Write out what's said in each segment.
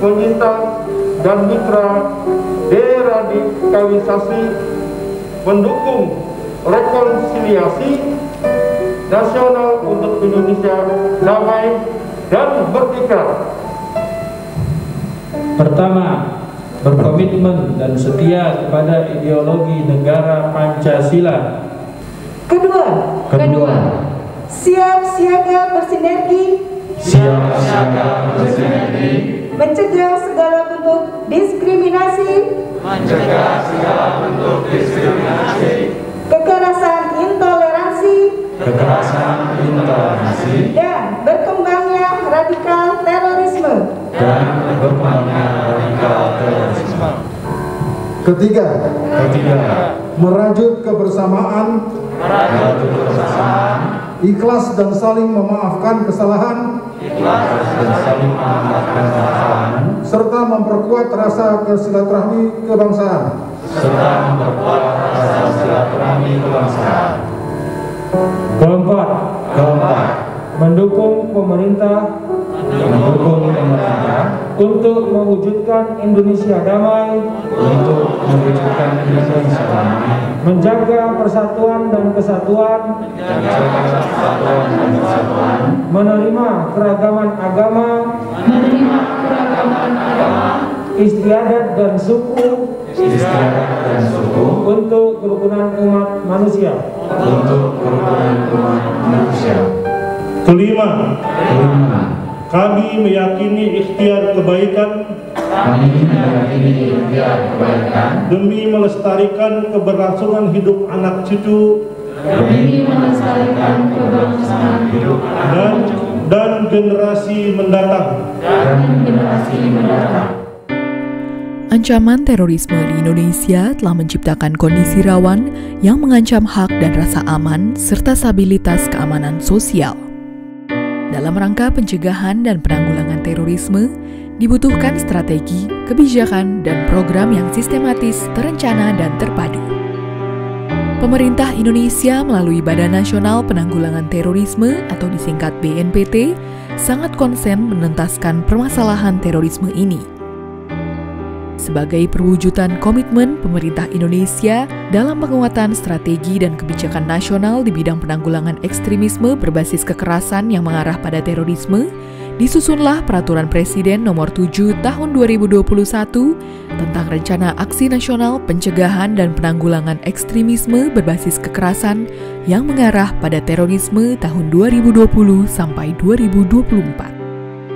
penyintas dan mitra deradikalisasi, mendukung rekonsiliasi nasional untuk Indonesia damai dan berdikar. Pertama, berkomitmen dan setia kepada ideologi negara Pancasila. Kedua, siap siaga bersinergi mencegah segala bentuk diskriminasi, kekerasan intoleransi, dan berkembangnya radikal terorisme. Ketiga, merajut kebersamaan, ikhlas dan saling memaafkan kesalahan, serta memperkuat rasa silaturahmi kebangsaan. Keempat, mendukung pemerintah untuk mewujudkan Indonesia damai, menjaga persatuan dan kesatuan, menerima keragaman agama, istiadat dan suku, untuk kerukunan umat manusia. Kelima, kami meyakini ikhtiar kebaikan demi melestarikan keberlangsungan hidup anak cucu dan generasi mendatang. Ancaman terorisme di Indonesia telah menciptakan kondisi rawan yang mengancam hak dan rasa aman serta stabilitas keamanan sosial. Dalam rangka pencegahan dan penanggulangan terorisme, dibutuhkan strategi, kebijakan, dan program yang sistematis, terencana, dan terpadu. Pemerintah Indonesia melalui Badan Nasional Penanggulangan Terorisme atau disingkat BNPT sangat konsen menuntaskan permasalahan terorisme ini. Sebagai perwujudan komitmen pemerintah Indonesia dalam penguatan strategi dan kebijakan nasional di bidang penanggulangan ekstremisme berbasis kekerasan yang mengarah pada terorisme, disusunlah Peraturan Presiden Nomor 7 Tahun 2021 tentang Rencana Aksi Nasional Pencegahan dan Penanggulangan Ekstremisme berbasis kekerasan yang mengarah pada terorisme tahun 2020 sampai 2024.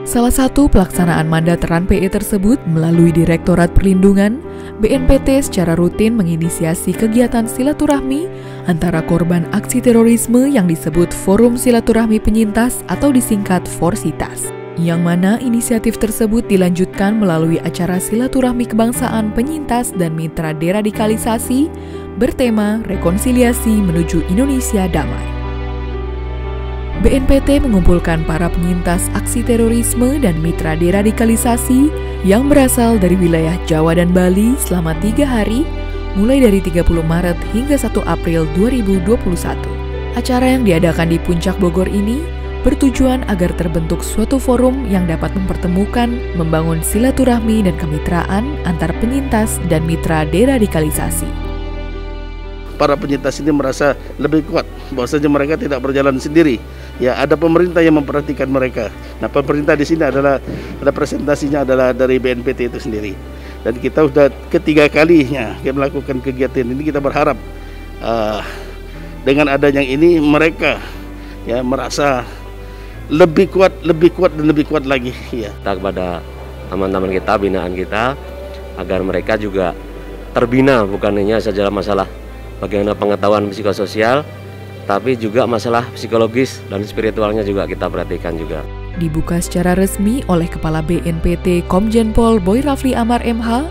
Salah satu pelaksanaan mandat RAN PE tersebut melalui Direktorat Perlindungan, BNPT secara rutin menginisiasi kegiatan silaturahmi antara korban aksi terorisme yang disebut Forum Silaturahmi Penyintas atau disingkat Forsitas. Yang mana inisiatif tersebut dilanjutkan melalui acara silaturahmi kebangsaan penyintas dan mitra deradikalisasi bertema Rekonsiliasi Menuju Indonesia Damai. BNPT mengumpulkan para penyintas aksi terorisme dan mitra deradikalisasi yang berasal dari wilayah Jawa dan Bali selama 3 hari, mulai dari 30 Maret hingga 1 April 2021. Acara yang diadakan di Puncak Bogor ini bertujuan agar terbentuk suatu forum yang dapat mempertemukan, membangun silaturahmi dan kemitraan antar penyintas dan mitra deradikalisasi. Para penyintas ini merasa lebih kuat bahwasanya mereka tidak berjalan sendiri. Ya, ada pemerintah yang memperhatikan mereka. Nah, pemerintah di sini adalah representasinya adalah dari BNPT itu sendiri. Dan kita sudah ketiga kalinya melakukan kegiatan ini. Kita berharap dengan adanya ini mereka ya merasa lebih kuat dan lebih kuat lagi. Ya. Kita kepada teman-teman kita, binaan kita, agar mereka juga terbina bukan hanya saja masalah bagaimana pengetahuan psikososial, tapi juga masalah psikologis dan spiritualnya juga kita perhatikan juga. Dibuka secara resmi oleh Kepala BNPT Komjen Pol Boy Rafli Amar MH,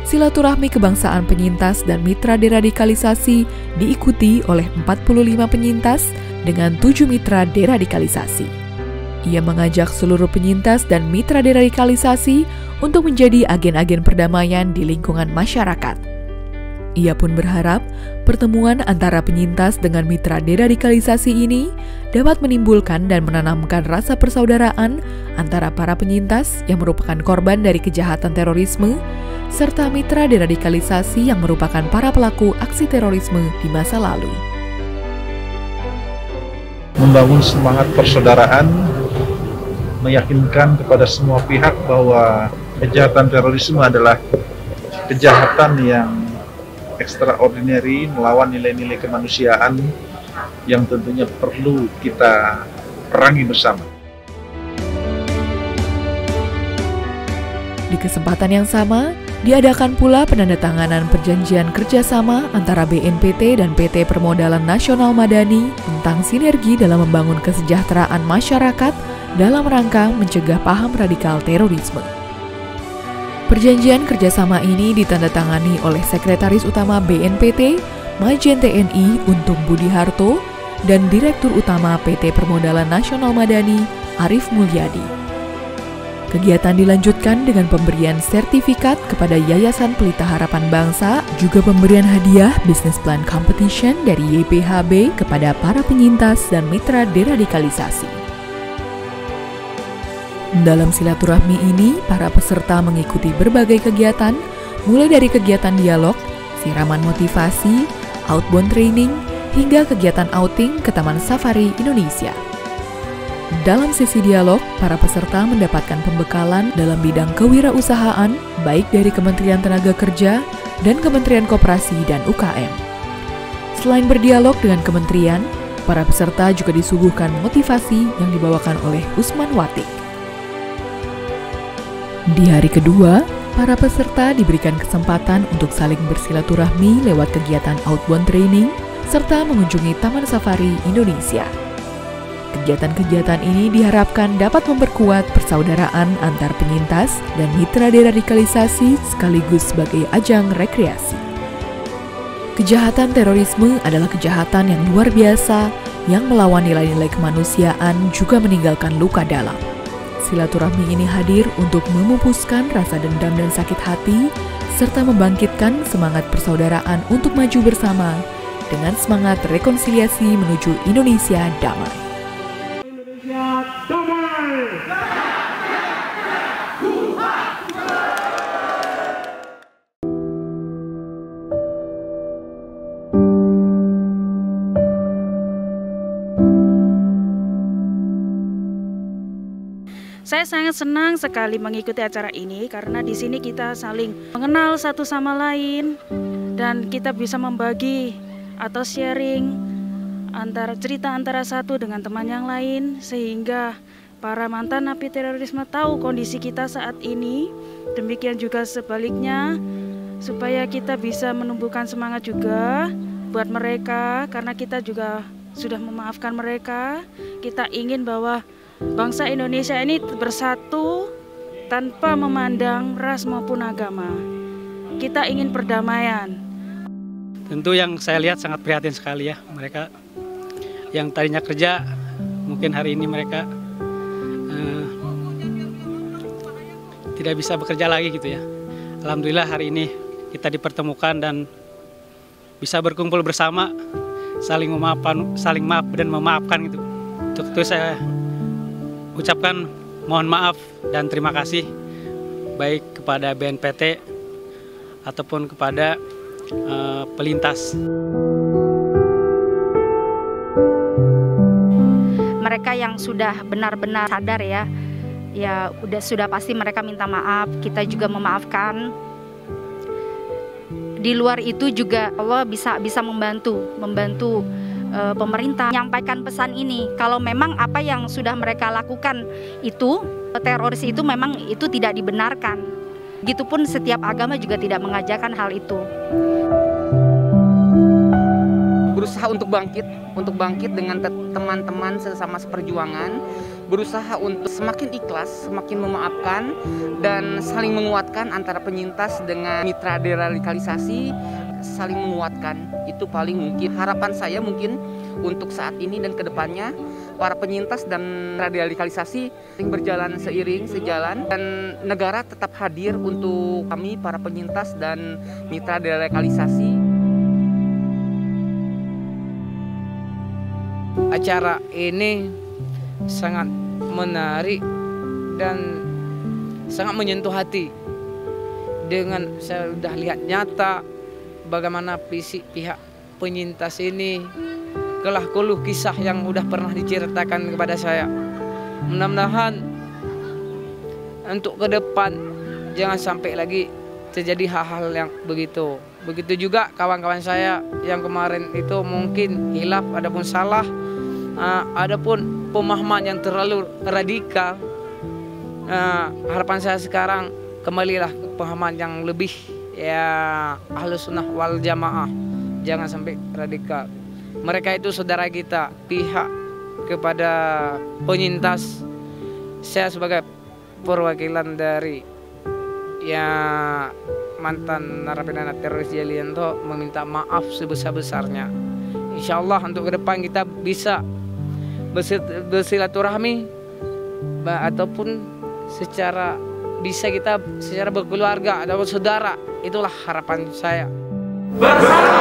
silaturahmi kebangsaan penyintas dan mitra deradikalisasi diikuti oleh 45 penyintas dengan 7 mitra deradikalisasi. Ia mengajak seluruh penyintas dan mitra deradikalisasi untuk menjadi agen-agen perdamaian di lingkungan masyarakat. Ia pun berharap Pertemuan antara penyintas dengan mitra deradikalisasi ini dapat menimbulkan dan menanamkan rasa persaudaraan antara para penyintas yang merupakan korban dari kejahatan terorisme serta mitra deradikalisasi yang merupakan para pelaku aksi terorisme di masa lalu. Membangun semangat persaudaraan, meyakinkan kepada semua pihak bahwa kejahatan terorisme adalah kejahatan yang extraordinary, melawan nilai-nilai kemanusiaan yang tentunya perlu kita perangi bersama. Di kesempatan yang sama, diadakan pula penandatanganan perjanjian kerjasama antara BNPT dan PT Permodalan Nasional Madani tentang sinergi dalam membangun kesejahteraan masyarakat dalam rangka mencegah paham radikal terorisme. Perjanjian kerjasama ini ditandatangani oleh Sekretaris Utama BNPT, Majen TNI Untung Budi Harto, dan Direktur Utama PT Permodalan Nasional Madani, Arif Mulyadi. Kegiatan dilanjutkan dengan pemberian sertifikat kepada Yayasan Pelita Harapan Bangsa, juga pemberian hadiah Business Plan Competition dari YPHB kepada para penyintas dan mitra deradikalisasi. Dalam silaturahmi ini, para peserta mengikuti berbagai kegiatan, mulai dari kegiatan dialog, siraman motivasi, outbound training, hingga kegiatan outing ke Taman Safari Indonesia. Dalam sesi dialog, para peserta mendapatkan pembekalan dalam bidang kewirausahaan, baik dari Kementerian Tenaga Kerja dan Kementerian Koperasi dan UKM. Selain berdialog dengan kementerian, para peserta juga disuguhkan motivasi yang dibawakan oleh Usman Watik. Di hari kedua, para peserta diberikan kesempatan untuk saling bersilaturahmi lewat kegiatan outbound training serta mengunjungi Taman Safari Indonesia. Kegiatan-kegiatan ini diharapkan dapat memperkuat persaudaraan antar penyintas dan mitra deradikalisasi sekaligus sebagai ajang rekreasi. Kejahatan terorisme adalah kejahatan yang luar biasa yang melawan nilai-nilai kemanusiaan juga meninggalkan luka dalam. Silaturahmi ini hadir untuk memupuskan rasa dendam dan sakit hati, serta membangkitkan semangat persaudaraan untuk maju bersama dengan semangat rekonsiliasi menuju Indonesia damai. Indonesia damai! Saya sangat senang sekali mengikuti acara ini karena di sini kita saling mengenal satu sama lain dan kita bisa membagi atau sharing antara cerita antara satu dengan teman yang lain sehingga para mantan napi terorisme tahu kondisi kita saat ini. Demikian juga sebaliknya supaya kita bisa menumbuhkan semangat juga buat mereka karena kita juga sudah memaafkan mereka. Kita ingin bahwa bangsa Indonesia ini bersatu tanpa memandang ras maupun agama. Kita ingin perdamaian. Tentu yang saya lihat sangat prihatin sekali ya. Mereka yang tadinya kerja, mungkin hari ini mereka tidak bisa bekerja lagi gitu ya. Alhamdulillah hari ini kita dipertemukan dan bisa berkumpul bersama, saling maaf dan memaafkan gitu. Untuk itu saya ucapkan mohon maaf dan terima kasih baik kepada BNPT ataupun kepada pelintas. Mereka yang sudah benar-benar sadar ya sudah pasti mereka minta maaf, kita juga memaafkan. Di luar itu juga Allah bisa membantu pemerintah menyampaikan pesan ini. Kalau memang apa yang sudah mereka lakukan itu teroris itu memang itu tidak dibenarkan. Begitupun setiap agama juga tidak mengajarkan hal itu. Berusaha untuk bangkit dengan teman-teman sesama seperjuangan, berusaha untuk semakin ikhlas, semakin memaafkan dan saling menguatkan antara penyintas dengan mitra deradikalisasi. Saling menguatkan itu paling mungkin. Harapan saya mungkin untuk saat ini dan kedepannya para penyintas dan radikalisasi berjalan sejalan dan negara tetap hadir untuk kami para penyintas dan mitra deradikalisasi. Acara ini sangat menarik dan sangat menyentuh hati. Dengan saya sudah lihat nyata bagaimana pihak penyintas ini kelah keluh kisah yang udah pernah diceritakan kepada saya. Mudah-mudahan untuk ke depan jangan sampai lagi terjadi hal-hal yang begitu. Begitu juga kawan-kawan saya yang kemarin itu mungkin hilaf, adapun salah, adapun pemahaman yang terlalu radikal. Harapan saya sekarang kembalilah ke pemahaman yang lebih ya Ahlus Sunnah wal Jamaah. Jangan sampai radikal. Mereka itu saudara kita, pihak kepada penyintas. Saya sebagai perwakilan dari ya mantan narapidana teroris Jalianto meminta maaf sebesar-besarnya. Insya Allah untuk ke depan kita bisa bersilaturahmi ataupun secara berkeluarga ataupun saudara. Itulah harapan saya. Bersama